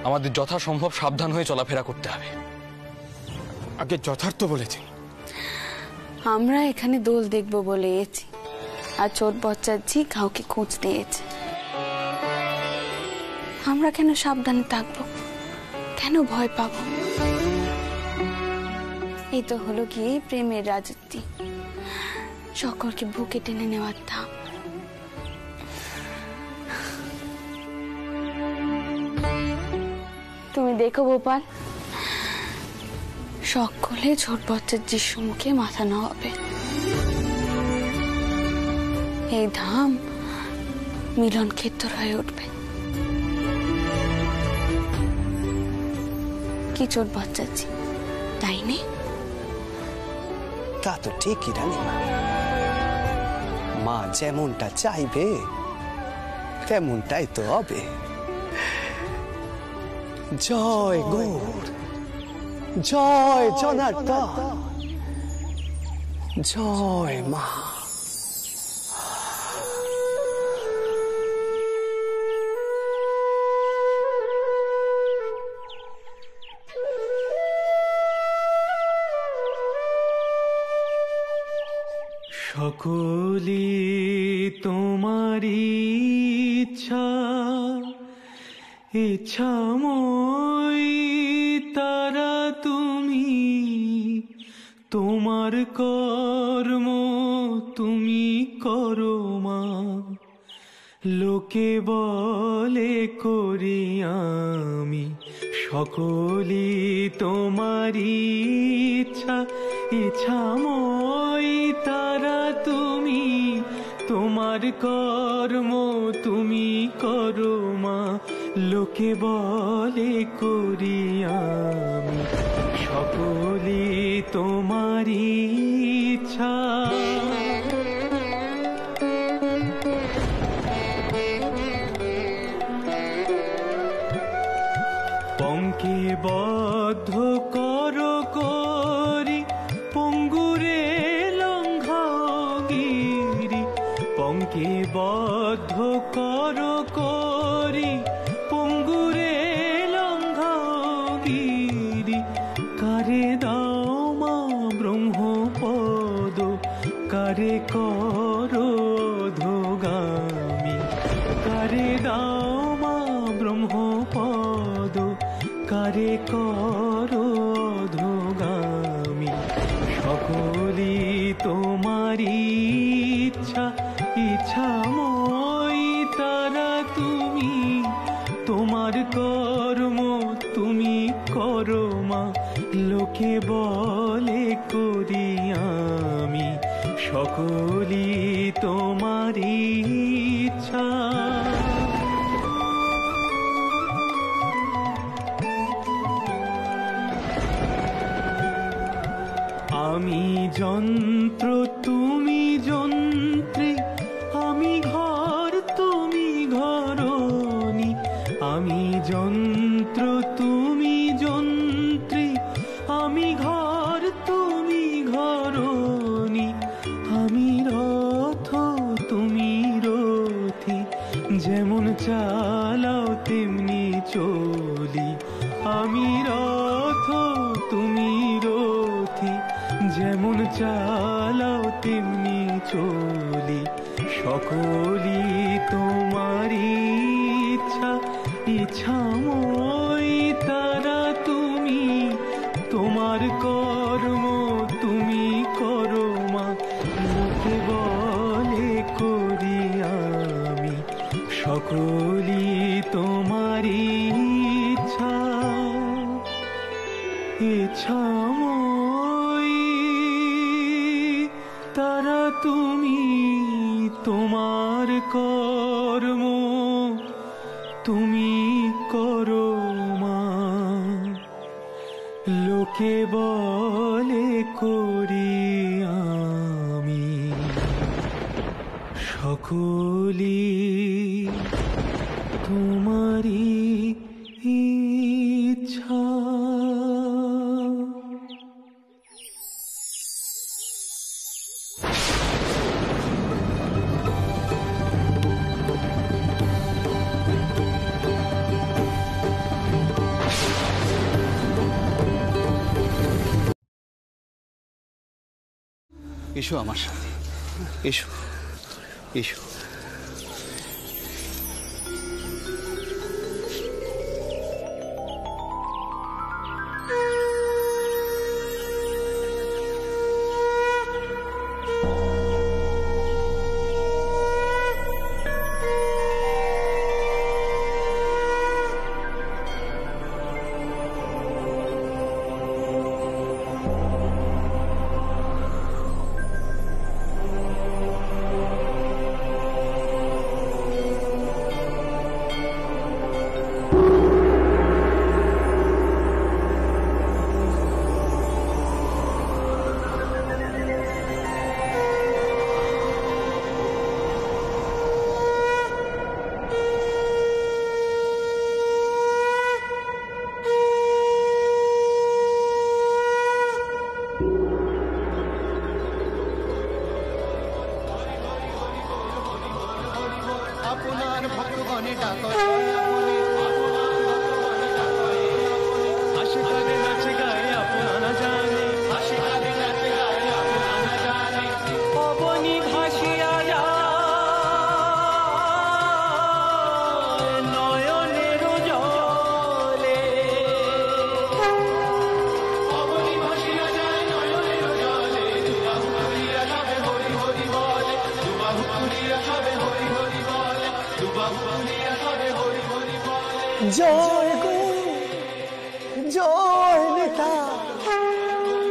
আমাদের যথাসম্ভব সাবধান হয়ে চলাফেরা করতে হবে। আগে যথার্থ বলেছেন। আমরা এখানে দোল দেখবো বলে এসেছি, আর চোর বচ্চাজি কাউকে খোঁজ দিয়েছে। আমরা কেন সাবধানে থাকবো, কেন ভয় পাবো? এই তো হলো গিয়ে প্রেমের রাজত্ব, সকলকে বুকে টেনে নেওয়ার ধাম। তুমি দেখো গোপাল, সকলে ছোট বচ্চাজির সম্মুখে মাথা নোয়াবে। এই ধাম মিলন ক্ষেত্র হয়ে উঠবে। কি ছোট বচ্চাজি, তাই নে? তা তো ঠিকই রানীমা, মা যেমনটা চাইবে তেমনটাই তো হবে। জয় গৌর, জয় জনার্দন, জয় মা। সকলি তোমারি ইচ্ছা, ইচ্ছাময় তারা তুমি, তোমার কর্ম তুমি করো মা। লোকে বলে করি আমি, সকলি তোমারি ইচ্ছা, ইচ্ছাময় তারা তুমি, তোমার কর্ম তুমি করো মা। লোকে বলে করি আমি, সকলি তোমারি ইচ্ছা। পঙ্কে বদ্ধ করো করি, পঙ্গুরে লঙ্ঘগিরি। পঙ্কে বদ্ধ করো করি, পঙ্গুরে লঙ্ঘগিরি। কারে দাও মা ব্রহ্মপদ, কারে করো অধোগামী। কারে দাও মা ব্রহ্মপদ, কারে করো অধোগামী। সকলি তোমারি ইচ্ছা, ইচ্ছাময় তারা তুমি, তোমার কর্ম তুমি করো মা। লোকে বলে করি আমি, সকলি তোমারি ইচ্ছা। আমি যন্ত্র তুমি যন্ত্রী, আমি ঘর তুমি ঘরণী। আমি যন্ত্র তুমি যন্ত্রী, আমি ঘর তুমি ঘরণী। আমি রথ তুমি রথী, যেমন চালাও তেমনি চলি। আমি রথ তুমি রথী, যেমন চালাও তেমনি চলি। সকলি তোমারি ইচ্ছা, ইচ্ছাময় তারা তুমি, তোমার কর্ম তুমি করো মা। লোকে বলে করি আমি, সকলি তোমারি ইচ্ছা, ইচ্ছাময় তারা তুমি, তোমার কর্ম তুমি করো মা। লোকে বলে করি আমি, সকলি তোমারি ইচ্ছা। এসো আমার সাথে, এসো এসো। জয় গো জয় নেতা,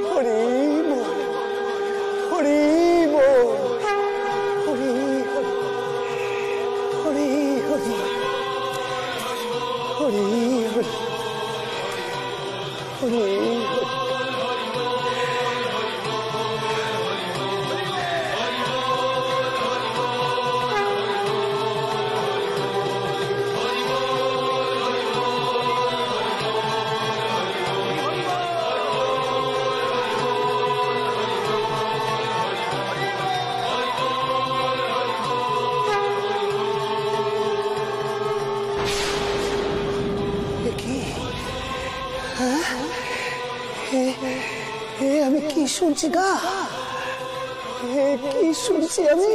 হরি বল হরি বল হরি হরি হরি হরি হরি হরি। আমি কি শুনছি গা, কি শুনছি আমি?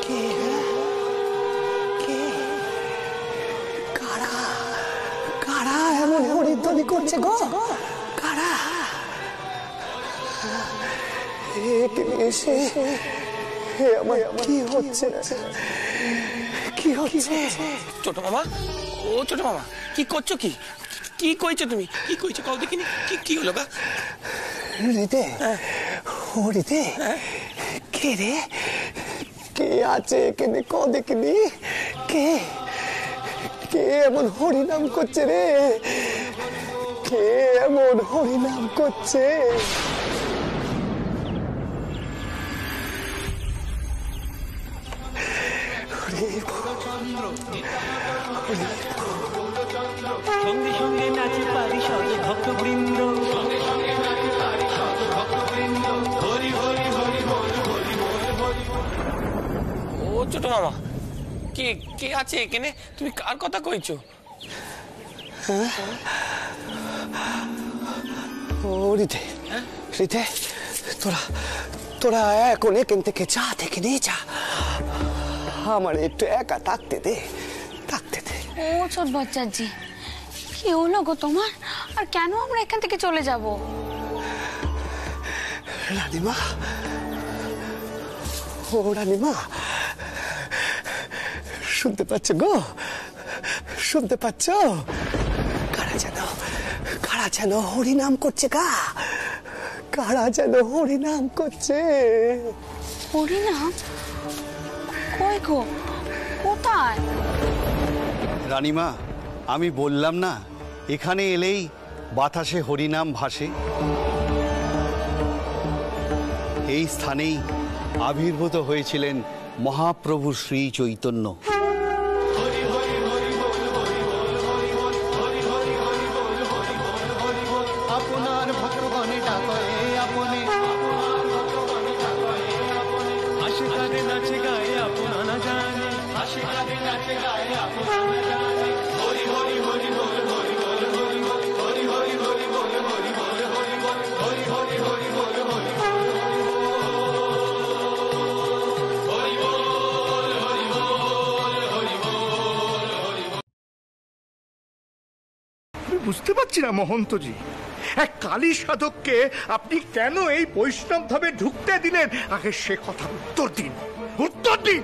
কে কে কারা কারা এমন হরিধ্বনি করছে গো? কারা এসে আমার কি হচ্ছে, কি হচ্ছে? ছোট মামা, ও ছোট মামা, কি করছো? কি কি কইছো তুমি? কি কইছো কাউ দেখিনি? কি কি হলো গা? হরিদে হরিদে, কে রে? কে আছে এখানে? ক দেখিনি কে কে এমন হরিনাম করছে রে? কে এমন হরিনাম করছে? সঙ্গে সঙ্গে নাচে পারি সব ভক্তবৃন্দ, ও ছোট মামা, কে কে আছে এখানে? তুমি কার কথা কইছো? হরিদে হরিদে, তোরা তোরা এখন এখান থেকে চা থেকে নিয়ে যা, আমার একটু একা থাকতে দে, থাকতে দে। ও ছোট বাচ্চাজি, কি হলো গো তোমার? আর কেন আমরা এখান থেকে চলে যাব? রানীমা, ও রানীমা, শুনতে পাচ্ছ গো? শুনতে পাচ্ছ? কারা যেন হরিনাম করছে গা, কারা যেন হরিনাম করছে। হরিনাম? কই গো, কোথায়? রানীমা, আমি বললাম না, এখানে এলেই বাতাসে হরিনাম ভাসে। এই স্থানেই আবির্ভূত হয়েছিলেন মহাপ্রভু শ্রী চৈতন্য। আপনার ভক্তগণে ডাকে আপনি, হাসি কাঁদে নাচে গায়ে আপন না জানে, হাসি কাঁদে নাচে গায়ে আপন না জানে, হরি হরি হরি বল হরি বল হরি বল হরি হরি হরি বল হরি বল হরি বল হরি হরি হরি বল হরি বুঝতে পারছি না মহন্তজি, এক কালী সাধককে আপনি কেন এই বৈষ্ণব ধামে ঢুকতে দিলেন? আগে সে কথা উত্তর দিন, উত্তর দিন।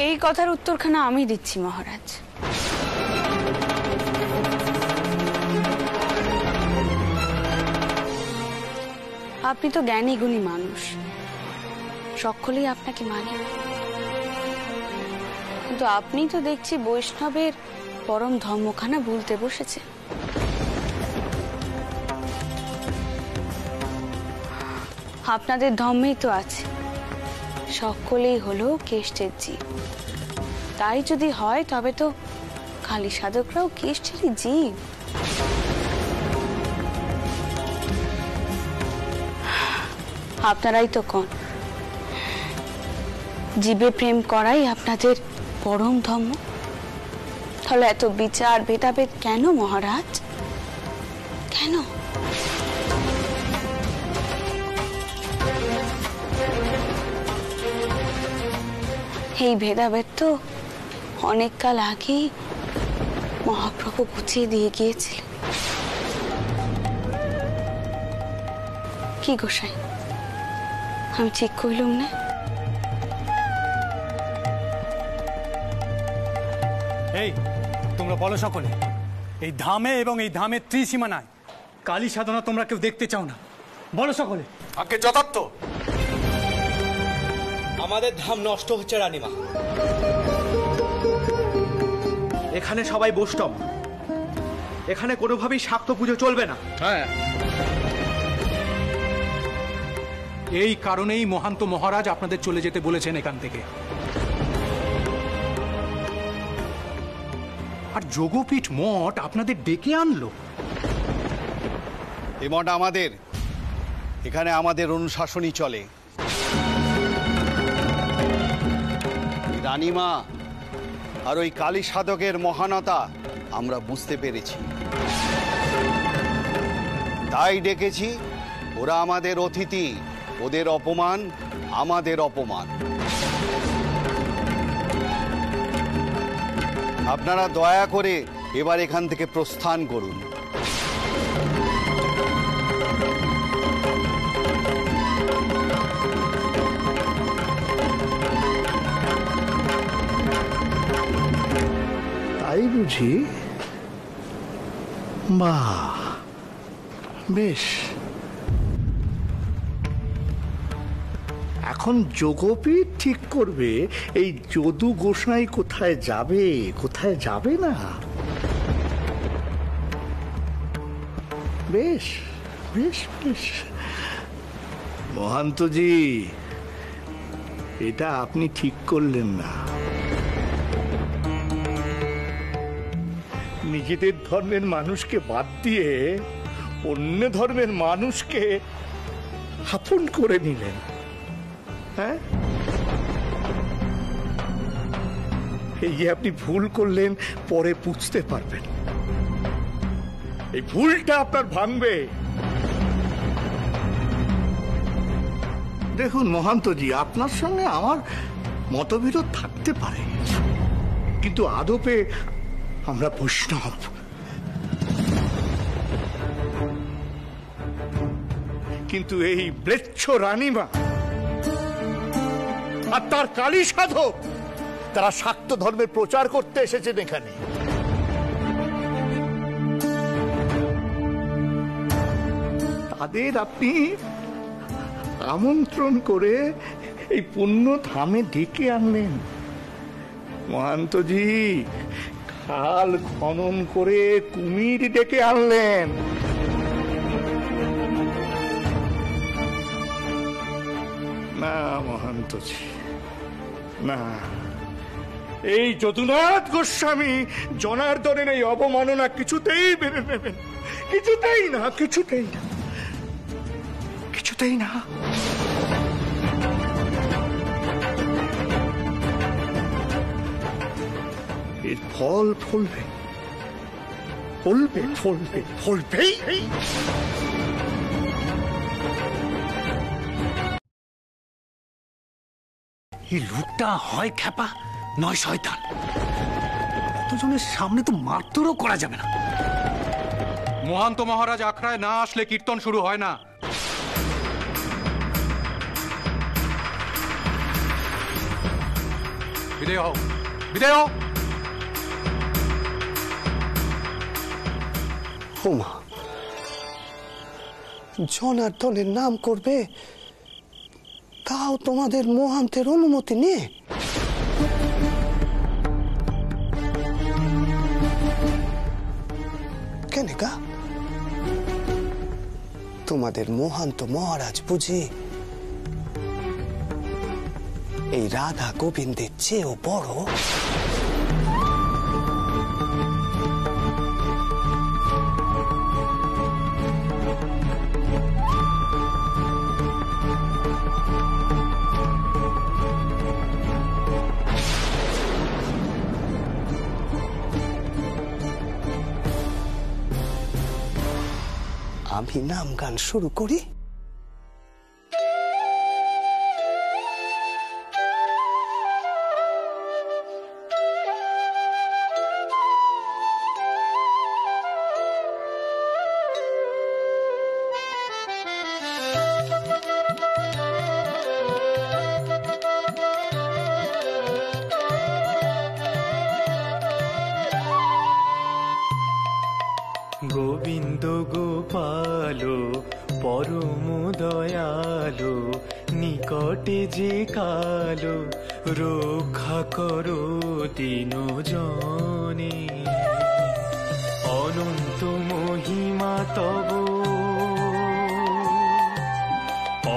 এই কথার উত্তরখানা আমি দিচ্ছি মহারাজ। আপনি তো জ্ঞানী গুণী মানুষ, সকলেই আপনাকে মানে, কিন্তু আপনি তো দেখছি বৈষ্ণবের পরম ধর্মখানা ভুলতে বসেছে। আপনাদের ধর্মেই তো আছে সকলেই হলো কেষ্টের জীব। তাই যদি হয় তবে তো কালী সাধকরাও কেষ্টেরই জীব। আপনারাই তো কোন জীবে প্রেম করাই আপনাদের পরম ধর্ম। তাহলে এত বিচার ভেদাভেদ কেন মহারাজ, কেন? এই ভেদাভেদ তো অনেক কাল আগেই মহাপ্রভু বুঝিয়ে দিয়ে গিয়েছিলেন। কি গোসাই, আমি ঠিক কইলুম না? এই তোমরা বলো সকলে, এই ধামে এবং এই ধামের ত্রিসীমানায় কালী সাধনা তোমরা কেউ দেখতে চাও না? বলো সকলে। আগে যথার্থ। আমাদের ধাম নষ্ট হচ্ছে রানীমা। এখানে সবাই বৈষ্ণব, এখানে কোনোভাবেই শাক্ত পুজো চলবে না। হ্যাঁ, এই কারণেই মহান্ত মহারাজ আপনাদের চলে যেতে বলেছেন এখান থেকে। আর যোগপীঠ মঠ আপনাদের ডেকে আনলো। এ মঠ আমাদের, এখানে আমাদের অনুশাসনই চলে। রানীমা আর ওই কালী সাধকের মহানতা আমরা বুঝতে পেরেছি, তাই ডেকেছি। ওরা আমাদের অতিথি, ওদের অপমান আমাদের অপমান। আপনারা দয়া করে এবার এখান থেকে প্রস্থান করুন। তাই বুঝি? বাহ, বেশ। এখন যোগপীঠ ঠিক করবে এই যদু গোসাই কোথায় যাবে, কোথায় যাবে না। বেশ বেশ বেশ মহান্তজি, এটা আপনি ঠিক করলেন না। নিজেদের ধর্মের মানুষকে বাদ দিয়ে অন্য ধর্মের মানুষকে আপন করে নিলেন। হ্যাঁ, এই যে আপনি ভুল করলেন, পরে বুঝতে পারবেন। এই ভুলটা আপনার ভাঙবে। দেখুন মহান্তজি, আপনার সঙ্গে আমার মতবিরোধ থাকতে পারে, কিন্তু আদপে আমরা বৈষ্ণব। কিন্তু এই ম্লেচ্ছ রানীমা আর তার কালী সাধক, তারা শাক্ত ধর্মের প্রচার করতে এসেছেন এখানে। তাদের আপনি আমন্ত্রণ করে এই পুণ্য ধামে ডেকে আনলেন। মহান্তজি, খাল খনন করে কুমির ডেকে আনলেন। না মহান্তজি, না। এই যদুনাথ গোস্বামী জনার্দনের এই অবমাননা কিছুতেই মেনে নেবেন, কিছুতেই না, কিছুতেই না, কিছুতেই না। এর ফল ফলবে, ফলবে, ফলবে, ফলবেই। এই লোকটা হয় খ্যাপা নয় শয়তান। এতজনের সামনে তো মারধরও করা যাবে না। মহান্ত মহারাজ আখড়ায় না আসলে কীর্তন শুরু হয় না। বিদায় হও, বিদায় হও। হুমা, জনার্দনের নাম করবে, তাও তোমাদের মহান্তের অনুমতি নিয়ে? কেন গা? তোমাদের মহান্ত মহারাজ বুঝি এই রাধা গোবিন্দের চেয়েও বড়? আমি নাম গান শুরু করি। গোবিন্দ গোপাল পরম দয়ালো, নিকটে যে কালো রক্ষা করো দিন জনে। অনন্ত মহিমা তব,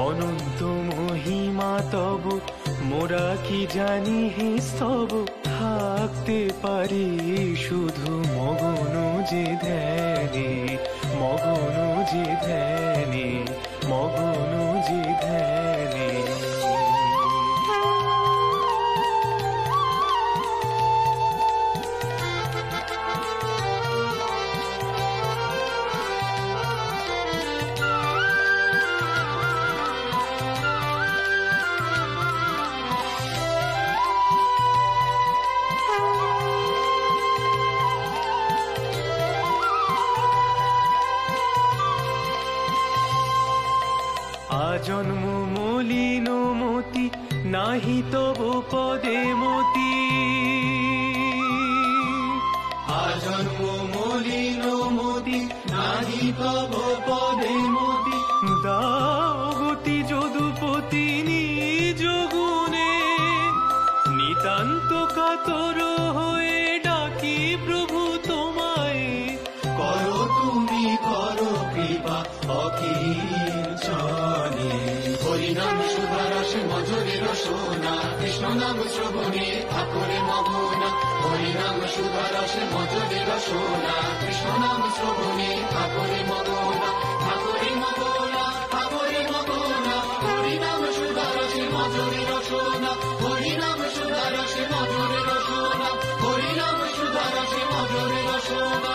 অনন্ত মহিমা তব, মোরা কি জানি হে স্তব। থাকতে পারি শুধু মগন যে ধ্যানে, মগন যে ধ্যানে, মগন যে ধ্যানে। জন্ম মলিন মতি, নাহি তব পদে মতি। আজন্ম মলিন মতি, নাহি তব পদে মতি। দাও গতি যদুপতি নিজ গুণে, নিতান্ত কাতর হয়ে ডাকি প্রভু তোমায়। করো তুমি করো কৃপা অকিঞ্চনে। হরিনাম সুধারস মধুরে রসনা, কৃষ্ণ নাম শ্রবণে ঠাকুরে মগনা। হরিনাম সুধারস মধুরে রসনা, কৃষ্ণ নাম শ্রবণে ঠাকুরে মগনা। ঠাকুরে মগনা, ঠাকুরে মগনা। হরিনাম সুধারস মধুরে রসনা, হরিনাম সুধারস মধুরে রসনা, হরিনাম সুধারস মধুরে রসনা।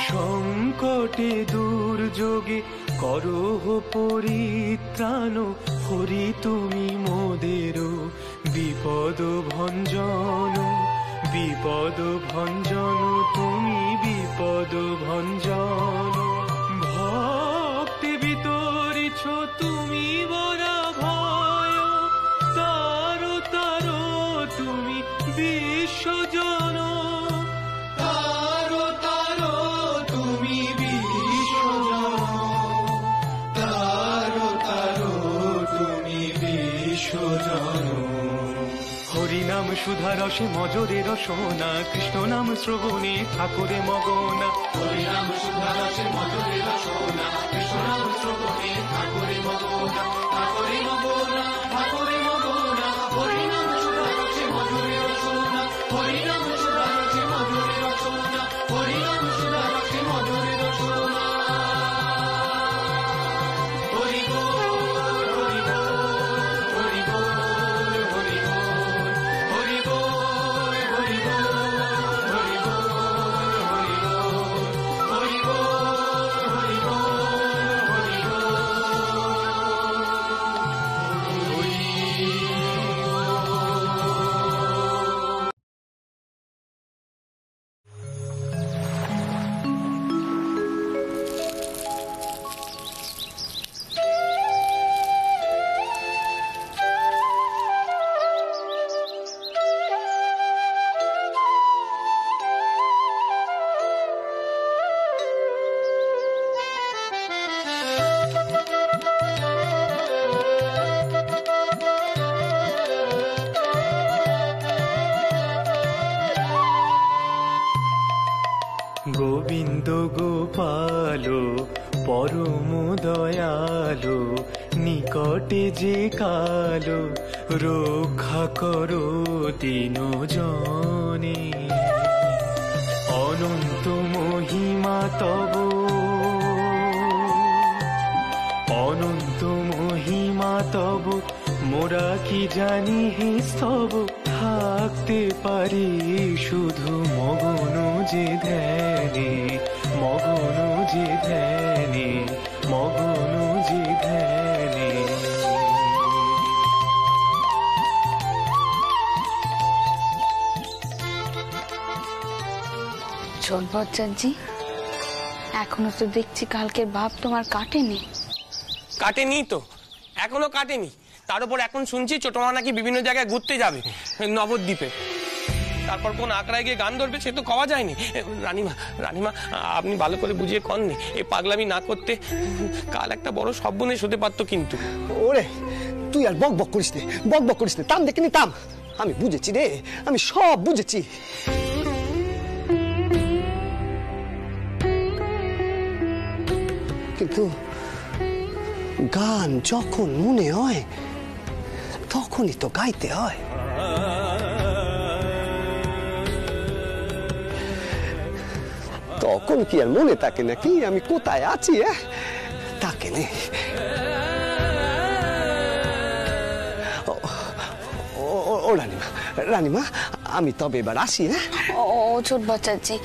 সংকটে দুর্যোগে করহ পরিত্রাণ, হরি তুমি মোদের বিপদ ভঞ্জন। বিপদ ভঞ্জন তুমি বিপদ ভঞ্জন। ভক্তি বিতরিছ তুমি বরা ভয়, তারো তারো তুমি বিশ্বজন। তারো তারো তুমি বিশ্বজন, তারো তারো তুমি বিশ্বজন। হরিনাম সুধারসে মজরে রসনা, কৃষ্ণ নাম শ্রবণে ঠাকুরে মগনা। হরিনাম সুধারসে মজরে রসনা, কৃষ্ণ নাম শ্রবণে ঠাকুরে মগনা। ঠাকুরে মগনা, ঠাকুরে মগনা। হরিনাম সুধারসে মজরে রসনা, হরিনাম সুধারসে মজরে রসনা, হরিনাম সুধারসে মজরে রসনা। হরি বল, হরি বল, হরি বল, হরি বল, হরি বল, হরি বল, হরি বল, হরি বল, হরি বল, গোবিন্দ গোপাল পরম দয়ালো নিকটে যে কালো রক্ষা করো দিন জনে অনন্ত মহিমা তব অনন্ত মহিমা তব মোরা কি জানি হে স্তব থাকতে পারি শুধু মগন যে ধ্যানে মগন যে ধ্যানে মগন যে ধ্যানে ছোট বচ্চাজি, এখনো তো দেখছি কালকের ভাব তোমার কাটেনি। কাটেনি তো, এখনো কাটেনি। তার উপর এখন শুনছি ছোট মা নাকি বিভিন্ন জায়গায় ঘুরতে যাবে, নবদ্বীপে। তারপর কোন আঁকড়ায় গিয়ে গান ধরবে সে তো কওয়া যায়নি। রানীমা রানীমা আপনি ভালো করে বুঝিয়ে কননি, এই পাগলামি না করতে কাল একটা বড় সর্বনেশ হতে পারতো। কিন্তু ওরে তুই আর বক বক করিস নে, বক বক করিস নে, তাম দেখিনি তাম। আমি বুঝেছি রে, আমি সব বুঝেছি। কিন্তু গান যখন মনে হয় তখনই তো গাইতে হয়। তখন কি আর মনে থাকে নাকি আমি কোথায় আছি? তাকে নেই। ও রানীমা, রানীমা আমি তবে এবার আসি। ও ছোট বাচ্চাজি,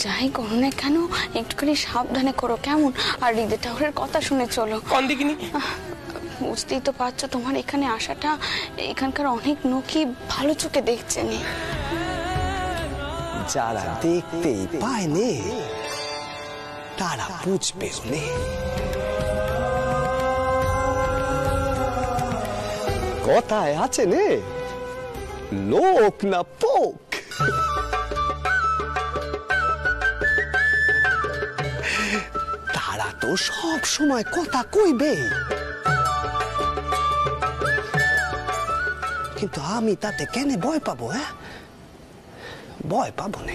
যাই করো না কেন একটুখানি সাবধানে করো কেমন? আর হৃদয় ঠাকুরের কথা শুনে চলো। কোন দিকিনি? বুঝতেই তো পারছো তোমার এখানে আসাটা এখানকার অনেক লোকই ভালো চোখে দেখছেন। যারা দেখতেই পায় নে তারা বুঝবে নে। কথায় আছে নে, লোক না পোক। তারা তো সব সময় কথা কইবে, কিন্তু আমি তাতে কেন ভয় পাবো? ভয় পাবো না।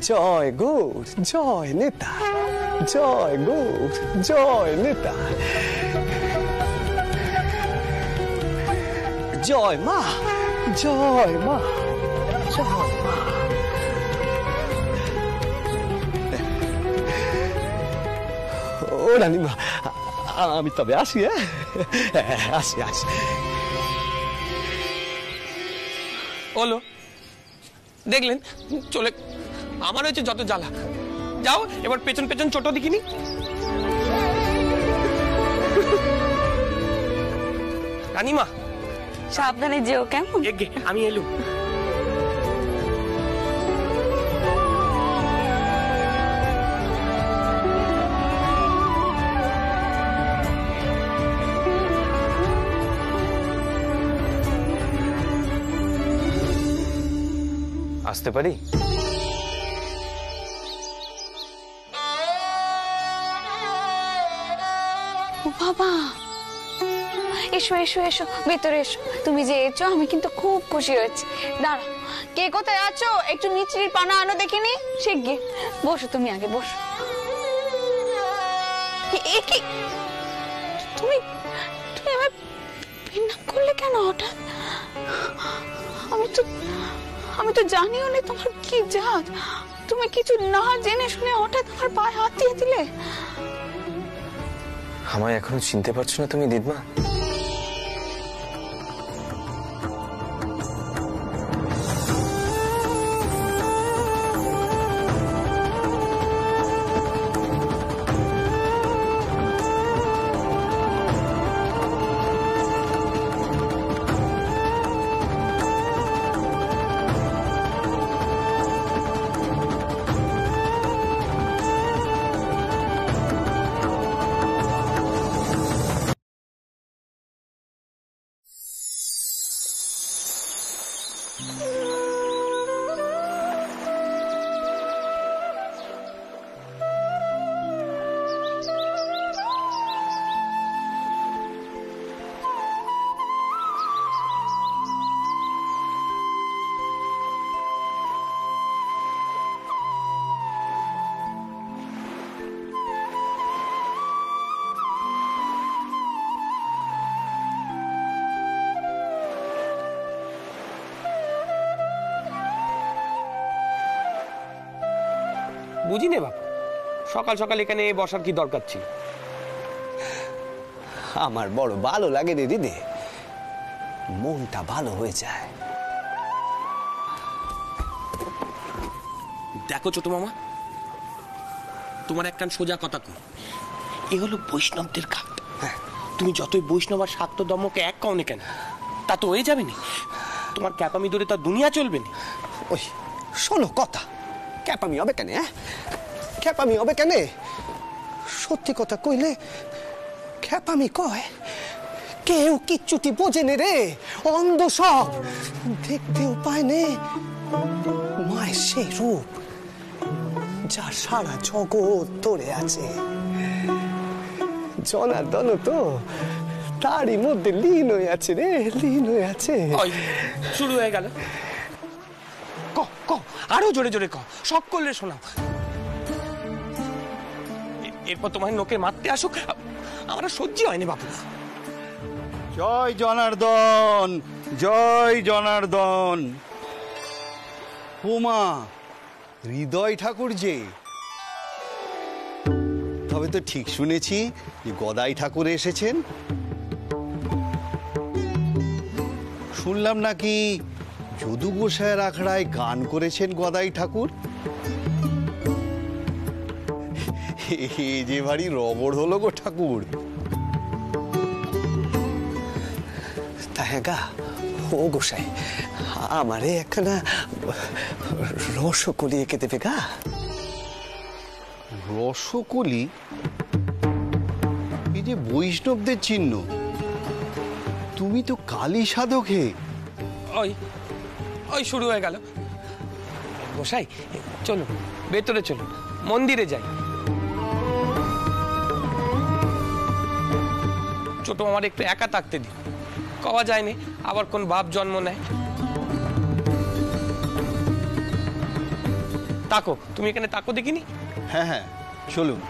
জয় গৌর, জয় নেতা, জয় গৌর, জয় নেতা, জয় মা, জয় মা, জয় মা। ও রানীমা আমি তবে আসি। আসি আসি। হলো দেখলেন চলে, আমার হচ্ছে যত জ্বালা। যাও এবার পেছন পেছন ছোট দিকিনি। রানীমা সাবধানে যেও কেমন? আমি এলুম। আসতে পারি? বাবা এসো এসো এসো, ভেতরে এসো। তুমি যে এসো আমি কিন্তু খুব খুশি হয়েছি। দাঁড়াও, কে কোথায় আছো? একটু মিচড়ির পানা আনো দেখিনি। শিগগির বসো, তুমি আগে বসো। কি তুমি তুমি আমার পিন্নাম করলে কেন হঠাৎ? আমি তো জানিও না তোমার কি জাত। তুমি কিছু না জেনে শুনে হঠাৎ আমার পায়ে হাত দিয়ে দিলে। আমায় এখনো চিনতে পারছো না তুমি দিদমা? বুঝি নে বাপ, সকাল সকাল এখানে বসার কি দরকার ছিল? আমার বড় ভালো লাগে রে দিদি, মনটা ভালো হয়ে যায়। দেখো ছোট মামা, তোমার একটা সোজা কথা কই, এ হলো বৈষ্ণবদের ঘাট। তুমি যতই বৈষ্ণব আর শাক্ত ধর্মকে এক কাউনে কেন, তা তো হয়ে যাবে না। তোমার ক্যাপামি ধরে তার দুনিয়া চলবে না। ওই শোনো কথা, ক্যাপামি হবে কেন? ক্যাপামি হবে কেন? সত্যি কথা কইলে ক্যাপামি কয়, কেউ কিচ্ছুটি বোঝে নে রে, অন্ধ সব, দেখতেও পায় নে মায়ের সেই রূপ যা সারা জগৎ ধরে আছে। জনার্দন তো তারই মধ্যে লীন হয়ে আছে রে, লীন হয়ে আছে। শুরু হয়ে গেল, ক ক আরো জোরে জোরে ক, সব করলে শোনাও। এরপর তোমার লোকে মারতে আসুক, আমার সহ্য হয়নি বাপু। জয় জনার্দন, জয় জনার্দন। উমা, হৃদয় ঠাকুর যে, তবে তো ঠিক শুনেছি যে গদাই ঠাকুর এসেছেন। শুনলাম নাকি যদু গোসাইয়ের আখড়ায় গান করেছেন গদাই ঠাকুর। এ যে ভারী রগড় হলো গো ঠাকুর। তাই গা, ও গোসাই, আমারে একখানা রসকলি এঁকে দেবে গা। রসকলি? এই যে বৈষ্ণবদের চিহ্ন, তুমি তো কালী সাধক হে। ওই ওই শুরু হয়ে গেল। গোসাই চলো ভেতরে, চলো মন্দিরে যাই। ছোট আমার একটু একা থাকতে দি, কওয়া যায়নি আবার কোন ভাব জন্ম নেয়। তাকো, তুমি এখানে তাকো দেখিনি? হ্যাঁ হ্যাঁ, চলুন।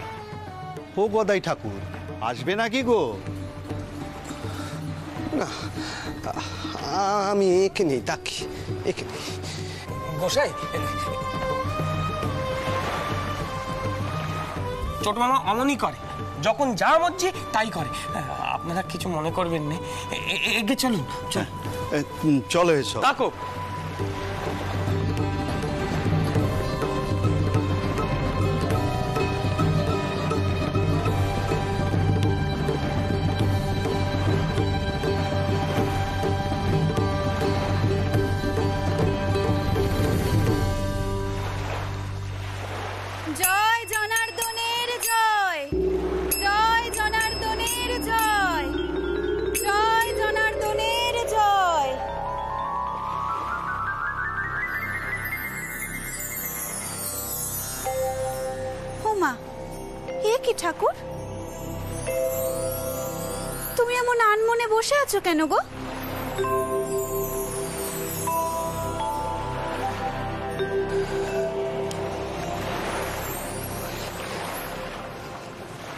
ও গদাই ঠাকুর আসবে নাকি গো? না, আমি এখানেই তাকি, এখানে। গোসাই, ছোট মামা অমনই করে, যখন যা মর্জি তাই করে। আপনারা কিছু মনে করবেন না, এগে চলুন। চলো এসো। তাকো। জয় জনার্দনের জয়, জয় জনার্দনের জয়, জয় জনার্দনের জয়। হোমা, এ কি ঠাকুর, তুমি এমন আনমনে বসে আছো কেন গো?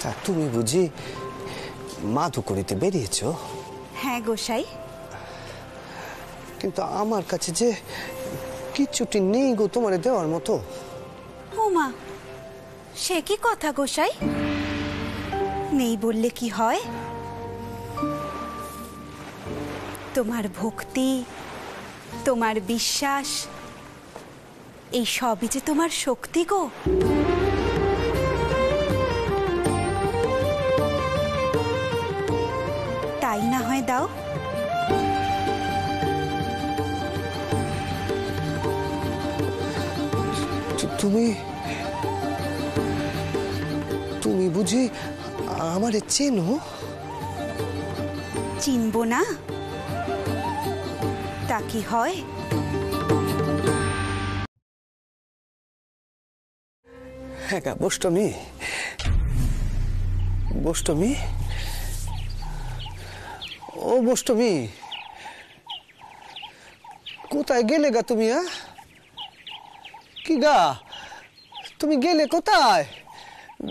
তা তুমি বুঝি মাধু করিতে বেরিয়েছ? হ্যাঁ গোসাই। কিন্তু আমার কাছে যে কিচ্ছুটি নেই গো তোমারে দেওয়ার মতো। হোমা, সে কি কথা গোসাই, নেই বললে কি হয়? তোমার ভক্তি, তোমার বিশ্বাস, এই সবই যে তোমার শক্তি গো। তাই না হয় দাও। তুমি তুমি বুঝি আমারে চেনো? চিনব না তা কি হয়? হ্যাঁ গা বষ্টমী, বষ্টমী, ও বষ্টমী, কোথায় গেলে গা তুমি? কি গা, তুমি গেলে কোথায়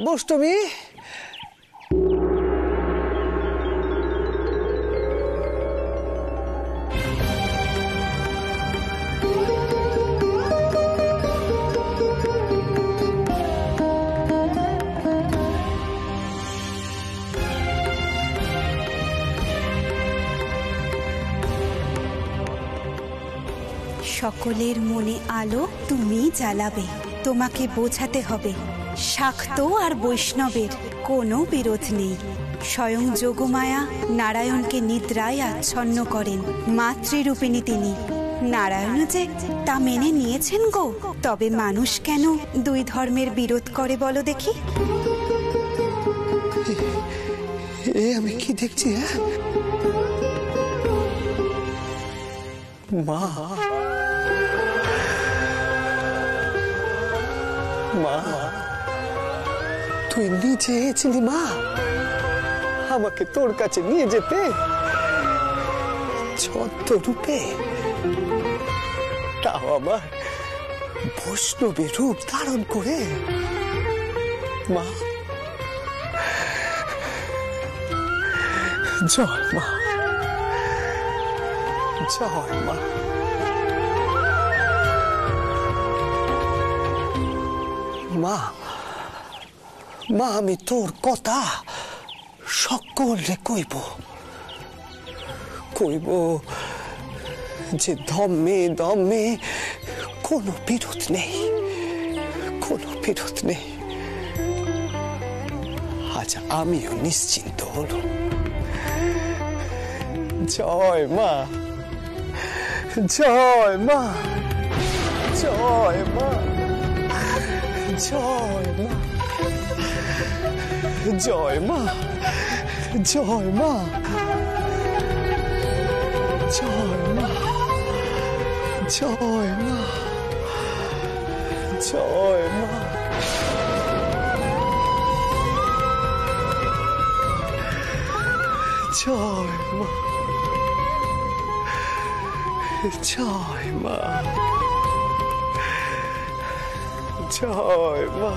বষ্টমী? সকলের মনে আলো তুমিই জ্বালাবে। তোমাকে বোঝাতে হবে শাক্ত আর বৈষ্ণবের কোনো বিরোধ নেই। স্বয়ং যোগমায়া নারায়ণকে নিদ্রায় আচ্ছন্ন করেন। মাতৃরূপিণী তিনি। নারায়ণ যে তা মেনে নিয়েছেন গো। তবে মানুষ কেন দুই ধর্মের বিরোধ করে বলো দেখি? এ আমি কি দেখছি? হ্যাঁ মা, মা তুই নিচে এসেছিলি মা আমাকে তোর কাছে নিয়ে যেতে, ছদ্ম রূপে, তাও আবার বৈষ্ণবী রূপ ধারণ করে। মা জয় মা, জয় মা। মা, মা আমি তোর কথা সকলে কইব, কইব যে ধম্মে ধম্মে কোনো বিরোধ নেই, কোনো বিরোধ নেই। আজ আমিও নিশ্চিন্ত হল। জয় মা, জয় মা, জয় মা, জয় মা, জয় মা, জয় মা, জয় মা, জয় মা, জয় মা। জয় মা, জয় মা, জয় মা,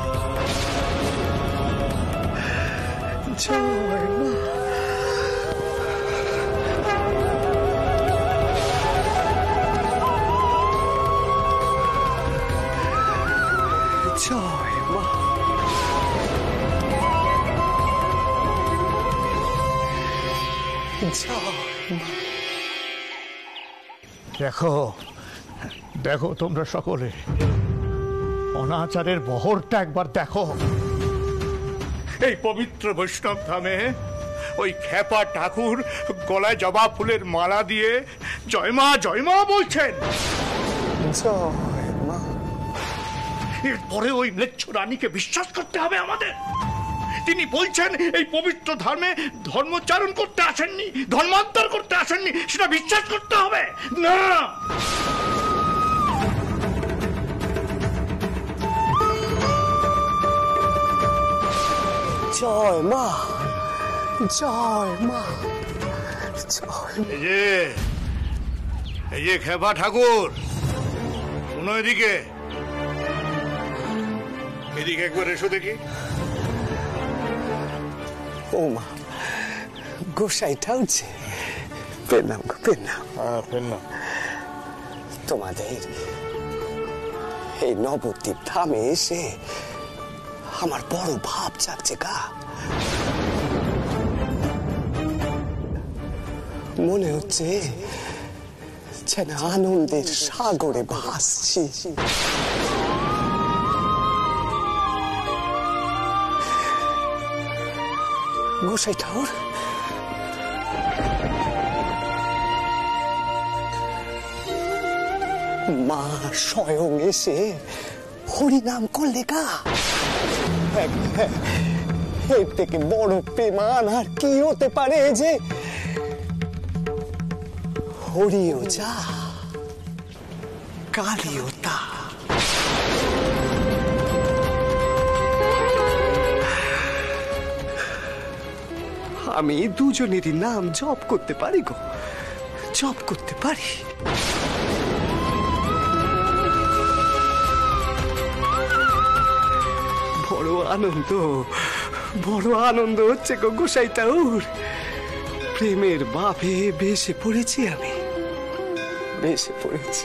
জয় মা। জয় মা। দেখো দেখো তোমরা সকলে অনাচারের বহরটা একবার দেখো। এই পবিত্র বৈষ্ণব ধামে ওই খেপা ঠাকুর গলায় জবা ফুলের মালা দিয়ে জয় মা বলছেন। এরপরে ওই ম্লেচ্ছ রানীকে বিশ্বাস করতে হবে আমাদের? তিনি বলছেন এই পবিত্র ধর্মে ধর্মচারণ করতে আসেননি, ধর্মান্তর করতে আসেননি, সেটা বিশ্বাস করতে হবে না। জয় মা, জয় মা, জয়। এই যে খেপা ঠাকুর, শোনো এদিকে, এদিকে একবার এসো দেখি। ও মা, গোসাইটা উঠছে। পেলাম গো, পেলাম। পেলাম। তোমাদের এই নবদ্বীপ ধামে এসে আমার বড় ভাব জাগছে গা। মনে হচ্ছে যেন আনন্দের সাগরে ভাসছি। গোসাই ঠাকুর, মা স্বয়ং এসে হরিনাম করলে গা। এর থেকে বড় প্রেমান আর কি হতে পারে যে হরিও যা কালিও তা। আমি দুজনেরই নাম জপ করতে পারি গো, জপ করতে পারি। বড় আনন্দ হচ্ছে গো গোসাই ঠাকুর। প্রেমের ভাবে বেশে পড়েছি, আমি বেশে পড়েছি।